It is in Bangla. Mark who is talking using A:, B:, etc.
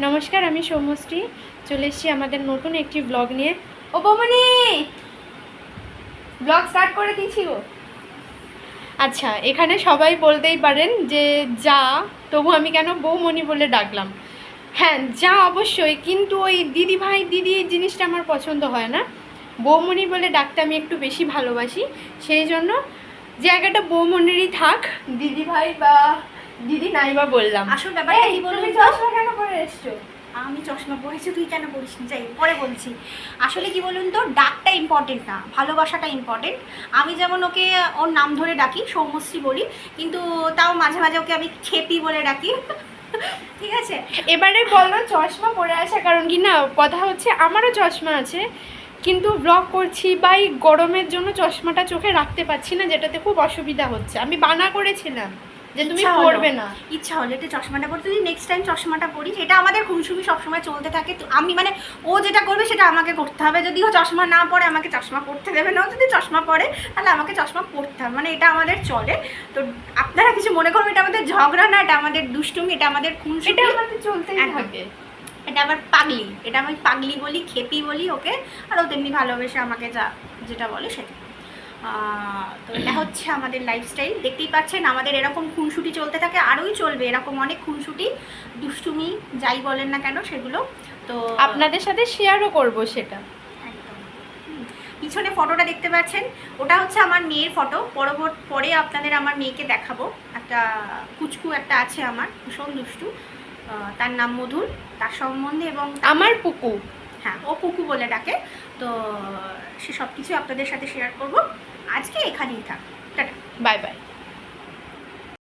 A: নমস্কার, আমি সৌম্যশ্রী। চলে এসেছি আমাদের নতুন একটি ব্লগ নিয়ে। ও বৌমনি, ব্লগ স্টার্ট করে দিয়েছি গো। আচ্ছা, এখানে সবাই বলতেই পারেন যে যা, তবু আমি কেন বৌমনি বলে ডাকলাম। হ্যাঁ, যা অবশ্যই, কিন্তু ওই দিদি ভাই দিদি এই জিনিসটা আমার পছন্দ হয় না। বৌমনি বলে ডাকতে আমি একটু বেশি ভালোবাসি। সেই জন্য জায়গাটা বৌমনিরই থাক, দিদি ভাই বা দিদি নাই বা বললাম।
B: আসল ব্যাপারটা কি বলুন তো?
A: চশমা কেন পরে এসছো?
B: আমি চশমা পরেছি, তুই কেন পরিস নি? যাই পরে বলছি। আসলে কি বলুন তো, ডাকটা ইম্পর্টেন্ট না, ভালোবাসাটা ইম্পর্টেন্ট। আমি যেমন ওকে ওর নাম ধরে ডাকি, সৌম্যশ্রী বলি, কিন্তু তাও মাঝে মাঝে ওকে আমি খেপি বলে ডাকি। ঠিক আছে,
A: এবারে বললো চশমা পরে আসা কারণ কি না, কথা হচ্ছে আমারও চশমা আছে, কিন্তু ব্লগ করছি বা এই গরমের জন্য চশমাটা চোখে রাখতে পারছি না, যেটাতে খুব অসুবিধা হচ্ছে। আমি বানা করেছিলাম যে তুমি পরবে না,
B: ইচ্ছা হলো একটু চশমাটা পরতে, যদি নেক্সট টাইম চশমাটা পরিস। এটা আমাদের খুনসুমি সবসময় চলতে থাকে। তো আমি মানে ও যেটা করবে সেটা আমাকে করতে হবে। যদি ও চশমা না পরে আমাকে চশমা পরতে দেবে না, ও যদি চশমা পরে তাহলে আমাকে চশমা পরতে হবে, মানে এটা আমাদের চলে। তো আপনারা কিছু মনে করবেন এটা আমাদের ঝগড়া না, এটা আমাদের দুষ্টুমি, এটা আমাদের খুনসুমি,
A: এটা আমাদের চলতেই থাকে।
B: এটা আবার পাগলি, এটা আমি পাগলি বলি, খেপি বলি ওকে। আর ও তেমনি ভালোবেসে আমাকে যেটা বলে সেটা। তো এটা হচ্ছে আমাদের লাইফস্টাইল। দেখতেই পাচ্ছেন আমাদের এরকম খুনসুটি চলতে থাকে, আরোই চলবে এরকম অনেক খুনসুটি, দুষ্টুমি, যাই বলেন না কেন সেগুলো। তো
A: আপনাদের সাথে শেয়ারও করব সেটা।
B: একদম। পিছনে ফটোটা দেখতে পাচ্ছেন, ওটা হচ্ছে আমার মেয়ের ফটো। পরে আপনাদের আমার মেয়েকে দেখাবো। একটা কুচকু একটা আছে আমার, ভীষণ দুষ্টু, তার নাম মধুর। তার সম্বন্ধে এবং
A: আমার পুকু,
B: হ্যাঁ ও পুকু বলে ডাকে। তো সে সব কিছু আপনাদের সাথে শেয়ার করব। আজকে এখানেই থাক, টাটা,
A: বাই বাই।